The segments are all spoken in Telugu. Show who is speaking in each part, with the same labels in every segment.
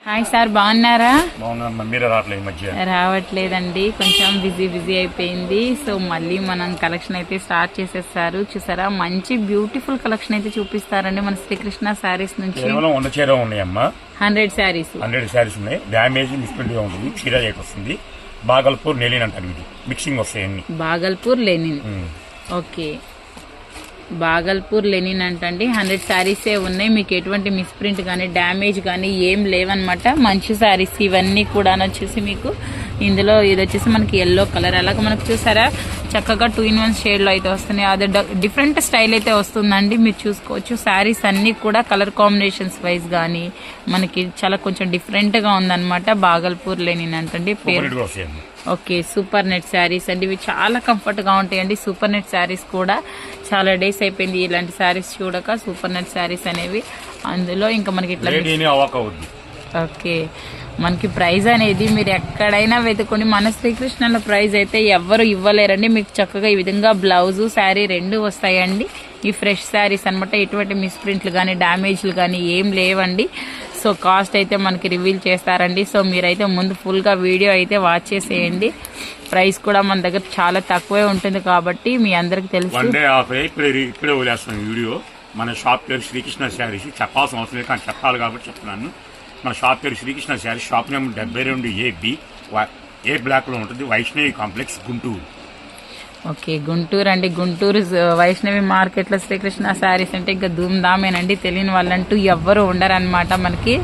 Speaker 1: హాయ్ సార్, బాగున్నారా?
Speaker 2: రావట్లేదండి,
Speaker 1: కొంచెం బిజీ అయిపోయింది. సో మళ్ళీ మనం కలెక్షన్ అయితే స్టార్ట్ చేసేస్తారు. చూసారా, మంచి బ్యూటిఫుల్ కలెక్షన్ అయితే చూపిస్తారండి మన శ్రీకృష్ణ శారీస్ నుంచి. 100 శారీస్
Speaker 2: ఉన్నాయి. డ్యామేజ్ మిస్ప్రింట్ ఉంటుంది, చీర వస్తుంది. బాగల్పూర్ లెనిన్ అంటారు, ఇది మిక్సింగ్ వస్తాయండి.
Speaker 1: Bhagalpur linen, okay. Bhagalpur linen అంటండి. 100 శారీసే ఉన్నాయి. మీకు ఎటువంటి మిస్ప్రింట్ కానీ డ్యామేజ్ కానీ ఏం లేవన్నమాట. మంచి శారీస్ ఇవన్నీ కూడా వచ్చేసి మీకు ఇందులో ఇది వచ్చేసి మనకి ఎల్లో కలర్, అలాగే మనకు చూసారా చక్కగా 2 in 1 షేడ్లో అయితే వస్తున్నాయి. అదే డిఫరెంట్ స్టైల్ అయితే వస్తుందండి, మీరు చూసుకోవచ్చు. శారీస్ అన్నీ కూడా కలర్ కాంబినేషన్స్ వైజ్ కానీ మనకి చాలా కొంచెం డిఫరెంట్గా ఉందన్నమాట. బాగల్పూర్ లెనిన్ అంటండి పేరు. ఓకే, సూపర్ నెట్ శారీస్ అండి. ఇవి చాలా కంఫర్ట్గా ఉంటాయండి. సూపర్ నెట్ శారీస్ కూడా చాలా డేస్ అయిపోయింది ఇలాంటి శారీస్ చూడక. సూపర్ నెట్ శారీస్ అనేవి అందులో ఇంకా మనకి ఇట్లా ఓకే. మనకి ప్రైజ్ అనేది మీరు ఎక్కడైనా వెతుకొని మన శ్రీకృష్ణలో ప్రైజ్ అయితే ఎవ్వరు ఇవ్వలేరండి. మీకు చక్కగా ఈ విధంగా బ్లౌజు శారీ 2 వస్తాయండి. ఈ ఫ్రెష్ శారీస్ అనమాట. ఎటువంటి మిస్ప్రింట్లు కానీ డ్యామేజ్లు కానీ ఏం లేవండి. సో కాస్ట్ అయితే మనకి రివీల్ చేస్తారండి. సో మీరైతే ముందు ఫుల్గా వీడియో అయితే వాచ్ చేసేయండి. ప్రైస్ కూడా మన దగ్గర చాలా తక్కువే ఉంటుంది కాబట్టి మీ అందరికి తెలుసు.
Speaker 2: ఇప్పుడే వదిలేస్తాను వీడియో. మన షాప్ పేరు శ్రీకృష్ణ శారీస్. చెప్పాల్సిన అవసరం లేదు కానీ చెప్పాలి కాబట్టి చెప్తున్నాను. మన షాప్ పేరు Srikrishna sarees. Shop number 72AB, A block లో ఉంటుంది, వైష్ణవి కాంప్లెక్స్, గుంటూరు.
Speaker 1: ఓకే, గుంటూరు అండి. గుంటూరు వైష్ణవి మార్కెట్ లో శ్రీకృష్ణ శారీస్ అంటే ఇంకా ధూమ్ధామేనండి. తెలియని వాళ్ళంటూ ఎవ్వరు ఉండరనమాట. మనకి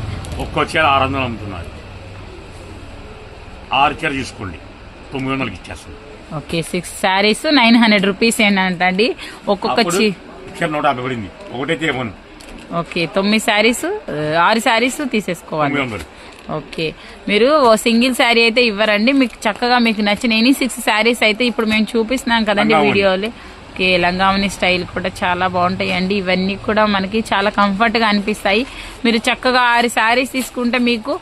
Speaker 2: ఒక్కో చీర 600 అమ్ముతున్నారు. 6 చీర చూసుకోండి, 900 ఇచ్చేస్తుంది.
Speaker 1: ఓకే, 6 శారీస్ 900 రూపీస్ ఏంటండి. ఒక్కొక్క
Speaker 2: చీర 150 పడింది. ఒకటైతే ఇవ్వను.
Speaker 1: ఓకే, 9 శారీస్ 6 శారీస్ తీసేసుకోవాలి. ఓకే, మీరు సింగిల్ శారీ అయితే ఇవ్వరండి. మీకు చక్కగా మీకు నచ్చిన ఎనీ 6 శారీస్ అయితే ఇప్పుడు మేము చూపిస్తున్నాం కదండి వీడియోలో. ఓకే, లంగావని స్టైల్ కూడా చాలా బాగుంటాయండి. ఇవన్నీ కూడా మనకి చాలా కంఫర్ట్గా అనిపిస్తాయి. మీరు చక్కగా 6 శారీస్ తీసుకుంటే మీకు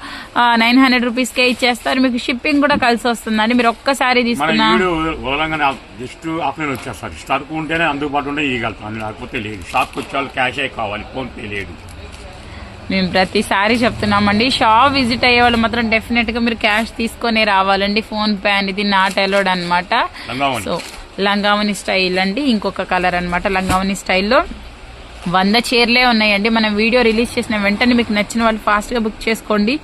Speaker 1: 900 రూపీస్కే ఇచ్చేస్తారు. మీకు షిప్పింగ్ కూడా కలిసి వస్తుందండి. మీరు ఒక్క శారీ తీసుకున్నా
Speaker 2: జస్ట్ ఆఫ్లైన్ వచ్చేస్తారు. స్టాక్ ఉంటేనే అందుబాటు ఉంటే ఇవ్వగలుగుతాం, లేకపోతే లేదు. షాప్కి వచ్చే క్యాష్ కావాలి, ఫోన్ పే లేదు.
Speaker 1: మేము ప్రతిసారి చెప్తున్నామండి, షాప్ విజిట్ అయ్యే వాళ్ళు మాత్రం డెఫినెట్ గా మీరు క్యాష్ తీసుకొని రావాలండి. ఫోన్ పే అనేది నాట్ అలౌడ్ అనమాట. సో లంగావని స్టైల్ అండి, ఇంకొక కలర్ అనమాట. లంగావని స్టైల్లో 100 చీరలే ఉన్నాయండి. మనం వీడియో రిలీజ్ చేసిన వెంటనే మీకు నచ్చిన వాళ్ళు ఫాస్ట్ గా బుక్ చేసుకోండి.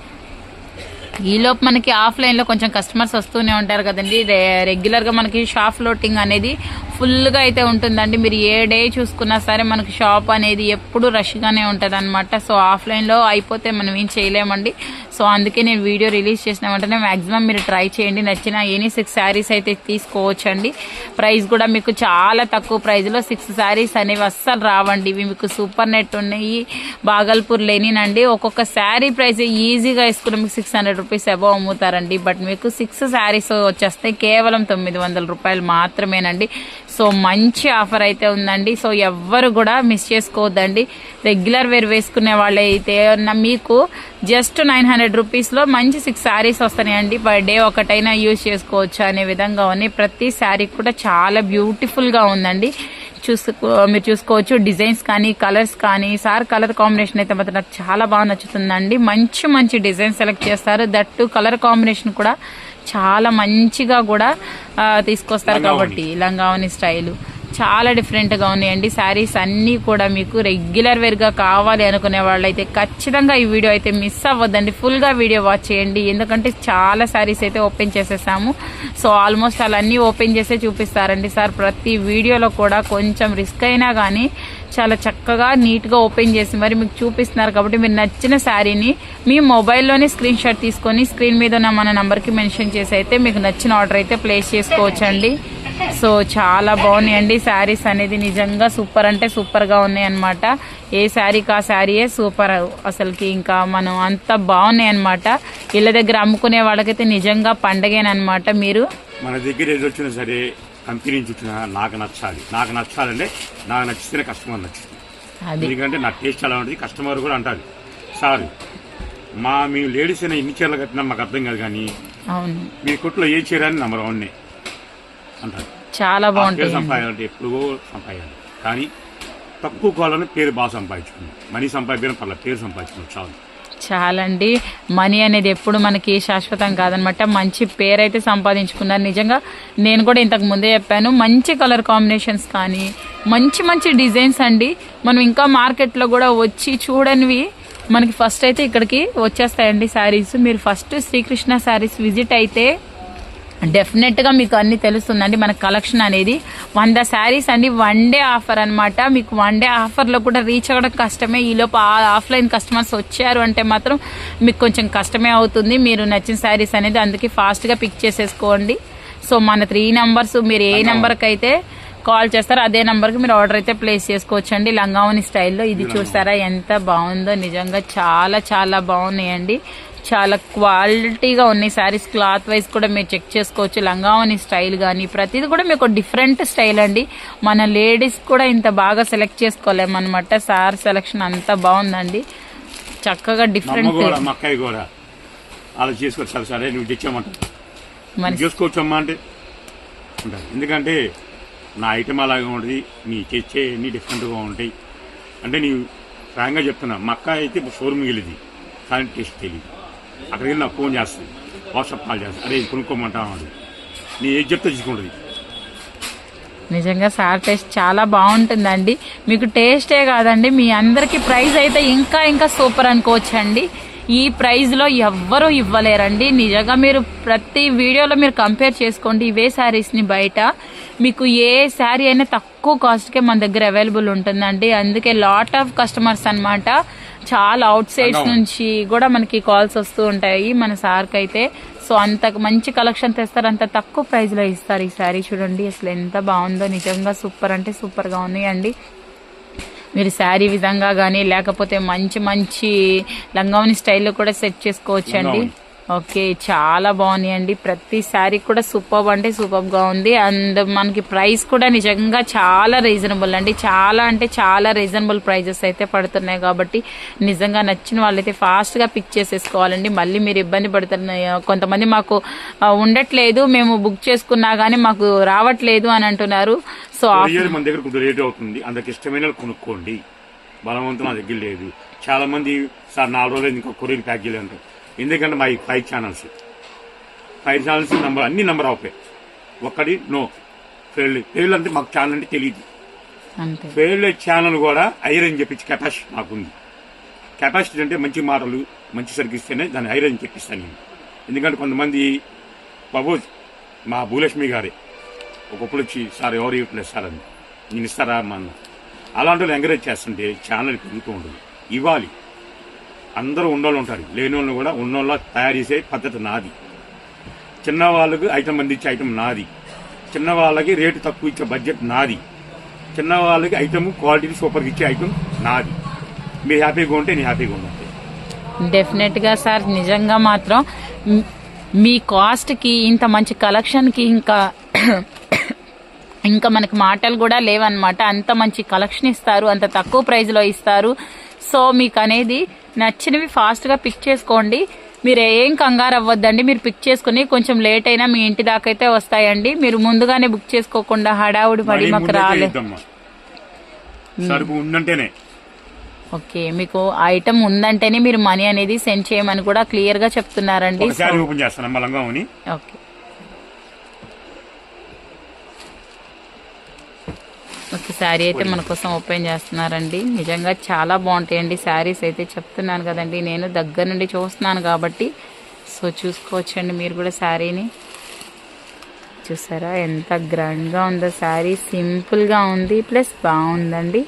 Speaker 1: ఈలోపు మనకి ఆఫ్లైన్ లో కొంచెం కస్టమర్స్ వస్తూనే ఉంటారు కదండి. రెగ్యులర్ గా మనకి షాప్ ఫ్లోటింగ్ అనేది ఫుల్ గా అయితే ఉంటుందండి. మీరు ఏ డే చూసుకున్నా సరే మనకి షాప్ అనేది ఎప్పుడు రష్ గానే ఉంటది అనమాట. సో ఆఫ్లైన్ లో అయిపోతే మనం ఏం చేయలేమండి. సో అందుకే నేను వీడియో రిలీజ్ చేసిన వెంటనే మాక్సిమం మీరు ట్రై చేయండి. నచ్చిన ఎనీ 6 శారీస్ అయితే తీసుకోవచ్చండి. ప్రైస్ కూడా మీకు చాలా తక్కువ ప్రైస్ లో 6 శారీస్ అనేవి అస్సలు రావండి. ఇవి మీకు సూపర్ నెట్ ఉన్నాయి. బాగల్పూర్ లెనిన్ అండి. ఒక్కొక్క శారీ ప్రైస్ ఈజీగా వేసుకుని మీకు 600 రూపీస్ అబౌవ్ అమ్ముతారండి. బట్ మీకు 6 శారీస్ వచ్చేస్తాయి కేవలం 900 రూపాయలు మాత్రమేనండి. సో మంచి ఆఫర్ అయితే ఉందండి. సో ఎవ్వరు కూడా మిస్ చేసుకోవద్దండి. రెగ్యులర్ వేర్ వేసుకునే వాళ్ళు అయితే మీకు జస్ట్ 900 రూపీస్లో మంచి 6 శారీస్ వస్తాయండి. పర్ డే ఒకటైనా యూజ్ చేసుకోవచ్చు అనే విధంగా ఉన్నాయి. ప్రతి శారీ కూడా చాలా బ్యూటిఫుల్గా ఉందండి. మీరు చూసుకోవచ్చు. డిజైన్స్ కానీ కలర్స్ కానీ, సార్ కలర్ కాంబినేషన్ అయితే మాత్రం నాకు చాలా బాగా నచ్చుతుందండి. మంచి మంచి డిజైన్ సెలెక్ట్ చేస్తారు. దట్టు కలర్ కాంబినేషన్ కూడా చాలా మంచిగా కూడా తీసుకొస్తారు కాబట్టి లంగావని స్టైల్ చాలా డిఫరెంట్ గా ఉన్నాయండి. శారీస్ అన్ని కూడా మీకు రెగ్యులర్ వేర్ గా కావాలి అనుకునే వాళ్ళైతే ఖచ్చితంగా ఈ వీడియో అయితే మిస్ అవ్వద్దండి. ఫుల్ గా వీడియో వాచ్ చేయండి. ఎందుకంటే చాలా శారీస్ అయితే ఓపెన్ చేసేసాము. సో ఆల్మోస్ట్ అన్నీ ఓపెన్ చేసే చూపిస్తారండి సార్. ప్రతి వీడియోలో కూడా కొంచెం రిస్క్ అయినా కానీ చాలా చక్కగా నీట్ గా ఓపెన్ చేసి మరి మీకు చూపిస్తున్నారు కాబట్టి మీరు నచ్చిన శారీని మీ మొబైల్లోనే స్క్రీన్ షాట్ తీసుకొని స్క్రీన్ మీద ఉన్న మన నంబర్ కి మెన్షన్ చేసి అయితే మీకు నచ్చిన ఆర్డర్ అయితే ప్లేస్ చేసుకోవచ్చండి. సో చాలా బాగున్నాయండి శారీస్ అనేది. నిజంగా సూపర్ అంటే సూపర్ గా ఉన్నాయి అనమాట. ఏ శారీకి ఆ శారీయే సూపర్ అసలుకి. ఇంకా మనం అంత బాగున్నాయి అనమాట. ఇళ్ళ దగ్గర అమ్ముకునే వాళ్ళకైతే నిజంగా పండగేనమాట. మీరు
Speaker 2: మన దగ్గర ఏది వచ్చినా సరే కంపెనీ నుంచి వచ్చినా నాకు నచ్చాలి. నాకు నచ్చాలంటే నాకు నచ్చితేనే కస్టమర్ నచ్చుతుంది. ఎందుకంటే నా టేస్ట్ అలా ఉంటుంది. కస్టమర్ కూడా అంటారు, సార్ మేము లేడీస్ అయినా ఎన్ని చీరలు కట్టినా మాకు అర్థం కాదు, కానీ మీ కొట్లో ఏ చీర అని నెంబర్ 1 అంటారు.
Speaker 1: చాలా బాగుంటుంది.
Speaker 2: సంపాదించాలంటే ఎప్పుడో సంపాదించాలి, కానీ తక్కువ కావాలని పేరు బాగా సంపాదించుకున్నాం. మనీ సంపాదించడం పర్లేదు, పేరు సంపాదించుకున్నాం చాలు.
Speaker 1: చాలండి. మనీ అనేది ఎప్పుడు మనకి శాశ్వతం కాదనమాట. మంచి పేరైతే సంపాదించుకున్నారు నిజంగా. నేను కూడా ఇంతకు ముందే చెప్పాను, మంచి కలర్ కాంబినేషన్స్ కానీ మంచి మంచి డిజైన్స్ అండి. మనం ఇంకా మార్కెట్లో కూడా వచ్చి చూడనివి మనకి ఫస్ట్ అయితే ఇక్కడికి వచ్చేస్తాయండి శారీస్. మీరు ఫస్ట్ శ్రీకృష్ణ శారీస్ విజిట్ అయితే డెఫినెట్గా మీకు అన్ని తెలుస్తుందండి. మన కలెక్షన్ అనేది 100 శారీస్ అండి, 1 డే ఆఫర్ అనమాట. మీకు 1 డే ఆఫర్లో కూడా రీచ్ అవ్వడం కష్టమే. ఈలోపు ఆఫ్లైన్ కస్టమర్స్ వచ్చారు అంటే మాత్రం మీకు కొంచెం కష్టమే అవుతుంది మీరు నచ్చిన శారీస్ అనేది. అందుకే ఫాస్ట్గా పిక్ చేసేసుకోండి. సో మన 3 నెంబర్స్, మీరు ఏ నెంబర్కి అయితే కాల్ చేస్తారో అదే నెంబర్కి మీరు ఆర్డర్ అయితే ప్లేస్ చేసుకోవచ్చండి. లంగావని స్టైల్లో ఇది చూస్తారా ఎంత బాగుందో, నిజంగా చాలా చాలా బాగున్నాయండి. చాలా క్వాలిటీగా ఉన్నాయి శారీస్. క్లాత్ వైజ్ కూడా మీరు చెక్ చేసుకోవచ్చు. లంగావని స్టైల్ కానీ ప్రతిది కూడా మీకు డిఫరెంట్ స్టైల్ అండి. మన లేడీస్ కూడా ఇంత బాగా సెలెక్ట్ చేసుకోలేమన్నమాట. సార్ సెలెక్షన్ అంతా బాగుందండి, చక్కగా డిఫరెంట్.
Speaker 2: ఎందుకంటే నా ఐటమ్ అలాగే ఉంటుంది, నీ తెచ్చే అన్ని డిఫరెంట్గా ఉంటాయి. అంటే నీవు ఫ్రాంక్గా చెప్తున్నా, మా అక్క అయితే షోరూమ్ వెళ్ళింది కానీ టేస్ట్ తెలియదు. అక్కడికి వెళ్ళి నాకు ఫోన్ చేస్తుంది, వాట్సాప్ కాల్ చేస్తుంది, అరే కొనుక్కోమంటావు అని. నీ ఏది చెప్తే తీసుకుంటుంది.
Speaker 1: నిజంగా సార్ టేస్ట్ చాలా బాగుంటుందండి. మీకు టేస్టే కాదండి, మీ అందరికీ ప్రైస్ అయితే ఇంకా ఇంకా సూపర్ అనుకోవచ్చండి. ఈ ప్రైస్లో ఎవ్వరూ ఇవ్వలేరండి. నిజంగా మీరు ప్రతి వీడియోలో మీరు కంపేర్ చేసుకోండి ఇవే శారీస్ని బయట. మీకు ఏ శారీ అయినా తక్కువ కాస్ట్కే మన దగ్గర అవైలబుల్ ఉంటుందండి. అందుకే లాట్ ఆఫ్ కస్టమర్స్ అన్నమాట, చాలా అవుట్ సైడ్స్ నుంచి కూడా మనకి కాల్స్ వస్తూ ఉంటాయి మన సార్కి అయితే. సో అంత మంచి కలెక్షన్ తెస్తారు, అంత తక్కువ ప్రైస్లో ఇస్తారు. ఈ శారీ చూడండి అసలు ఎంత బాగుందో, నిజంగా సూపర్ అంటే సూపర్గా ఉన్నాయండి. మీరు శారీ విధంగా కానీ లేకపోతే మంచి మంచి లంగావని స్టైల్లో కూడా సెట్ చేసుకోవచ్చండి. ఓకే, చాలా బాగున్నాయండి. ప్రతి శారీ కూడా సూపర్ అంటే సూపర్గా ఉంది. అండ్ మనకి ప్రైస్ కూడా నిజంగా చాలా రీజనబుల్ అండి. చాలా అంటే చాలా రీజనబుల్ ప్రైజెస్ అయితే పడుతున్నాయి. కాబట్టి నిజంగా నచ్చిన వాళ్ళైతే ఫాస్ట్గా పిక్ చేసేసుకోవాలండి. మళ్ళీ మీరు ఇబ్బంది పడుతున్నాయి, కొంతమంది మాకు ఉండట్లేదు, మేము బుక్ చేసుకున్నా కానీ మాకు రావట్లేదు అని అంటున్నారు. సో
Speaker 2: మన దగ్గర కొంచెం రేట్ అవుతుంది, అందరికి ఇష్టమైన కొనుక్కోండి. బలవంతం నా దగ్గర లేదు. చాలా మంది సార్ 4 రోజులు ఇంకా కొరియర్ ప్యాక్ చేయలేదు. ఎందుకంటే మా 5 ఛానల్స్ నంబర్ అన్ని నంబర్ అవుతాయి. ఒక్కడి నో ఫెయిల్ అంటే మాకు ఛానల్ అంటే తెలియదు. ఫెయిల్ ఛానల్ కూడా ఐరన్ చెప్పించి కెపాసిటీ నాకుంది. కెపాసిటీ అంటే మంచి మాటలు మంచి సరికి ఇస్తేనే దాన్ని ఐరన్ చెప్పిస్తాను నేను. ఎందుకంటే కొంతమంది బాబోజ్ మా భూలక్ష్మి గారే ఒకప్పుడు వచ్చి సార్ ఎవరు ఇవ్వట్లేదు సార్ అని, నేను ఇస్తారా అమ్మ అన్న. అలాంటి వాళ్ళు ఎంకరేజ్ చేస్తుంటే ఛానల్ పెరుగుతూ ఉంటుంది. ఇవ్వాలి, అందరూ ఉన్నోళ్ళు ఉంటారు, లేని వాళ్ళు కూడా ఉన్నోళ్ళ తయారు చేసే పద్ధతి నాది. చిన్నవాళ్ళకి ఐటమ్ అందించే ఐటమ్ నాది, చిన్నవాళ్ళకి రేటు తక్కువ ఇచ్చే బడ్జెట్ నాది, చిన్నవాళ్ళకి ఐటమ్ క్వాలిటీ సూపర్గా ఇచ్చే ఐటమ్ నాది. మీరు హ్యాపీగా ఉంటే నేను హ్యాపీగా ఉంటాను.
Speaker 1: డెఫినెట్గా సార్, నిజంగా మాత్రం మీ కాస్ట్కి ఇంత మంచి కలెక్షన్కి ఇంకా మనకి మాటలు కూడా లేవన్నమాట. అంత మంచి కలెక్షన్ ఇస్తారు, అంత తక్కువ ప్రైస్లో ఇస్తారు. సో మీకు అనేది నచ్చినవి ఫాస్ట్గా పిక్ చేసుకోండి. మీరు ఏం కంగారు అవ్వద్దండి. మీరు పిక్ చేసుకుని కొంచెం లేట్ అయినా మీ ఇంటి దాకా అయితే వస్తాయండి. మీరు ముందుగానే బుక్ చేసుకోకుండా హడావుడి పడి మాకు రాలేదు. ఓకే, మీకు ఐటమ్ ఉందంటేనే మీరు మనీ అనేది సెండ్ చేయమని కూడా క్లియర్ గా చెప్తున్నారండి. ఓకే, ఒక శారీ అయితే మన కోసం ఓపెన్ చేస్తున్నారండి. నిజంగా చాలా బాగుంటాయండి శారీస్ అయితే, చెప్తున్నాను కదండి, నేను దగ్గర నుండి చూస్తున్నాను కాబట్టి. సో చూసుకోవచ్చండి మీరు కూడా శారీని. చూసారా ఎంత గ్రాండ్గా ఉందో శారీ, సింపుల్గా ఉంది ప్లస్ బాగుందండి.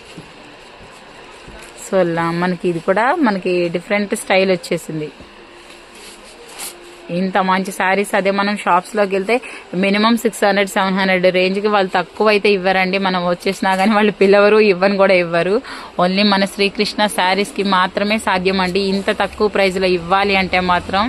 Speaker 1: సో మనకి ఇది కూడా మనకి డిఫరెంట్ స్టైల్ వచ్చేసింది. ఇంత మంచి శారీస్ అదే మనం షాప్స్లోకి వెళ్తే మినిమం 600-700 రేంజ్కి వాళ్ళు తక్కువ అయితే ఇవ్వరండి. మనం వచ్చేసినా కానీ వాళ్ళు పిలవరు, ఇవ్వని కూడా ఇవ్వరు. ఓన్లీ మన శ్రీకృష్ణ శారీస్కి మాత్రమే సాధ్యం అండి ఇంత తక్కువ ప్రైస్లో ఇవ్వాలి అంటే మాత్రం.